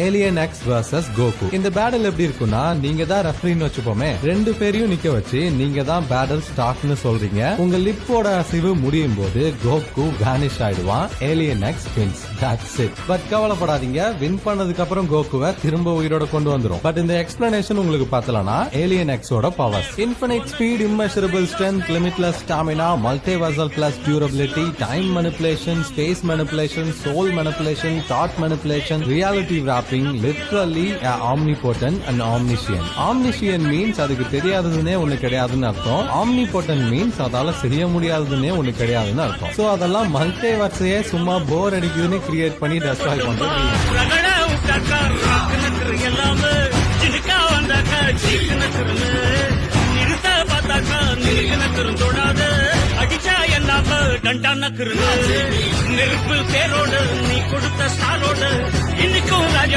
Alien X vs Coco. இந்த battle எப்படி இருக்குன்னா, நீங்க தான் ரெஃபரின்னு வச்சுப்போமே, ரெண்டு பேரையும் நிக்க வச்சு நீங்க தான் பேட்டில் ஸ்டார்ட்னு சொல்றீங்க. உங்க லிப்போட அசைவு முடியும் போது கோகு வேனிஷ் ஆயிடுவான். Alien X wins. That's it. But கவலைப்படாதீங்க, வின் பண்ணதுக்கு அப்புறம் கோகுவை திரும்ப உயிரோட கொண்டு வந்துரும். பட் இந்த எக்ஸ்பிளனேஷன் உங்களுக்கு பார்த்தலனா ஏலியன் எக்ஸோட powers: infinite speed, immeasurable strength, limitless stamina, multiversal plus durability, time manipulation, space manipulation, soul manipulation, thought manipulation, reality wrapping, literally omnipotent and omniscient. Omniscient means அதுக்கு தெரியாததுன்னே ஒண்ணு கிடையாதுன்னு அர்த்தம். Omnipotent means அதால செய்ய முடியாததுன்னே ஒண்ணு கிடையாதுன்னு அர்த்தம். சோ அதெல்லாம் மல்டிவர்ஸையே சும்மா போர் அடிக்குதுன்னு கிரியேட் பண்ணி டெஸ்ட்ராய் பண்றது. நெருப்பு பேரோடு நீ கொடுத்த ஸ்டாலோடு இன்னைக்கும்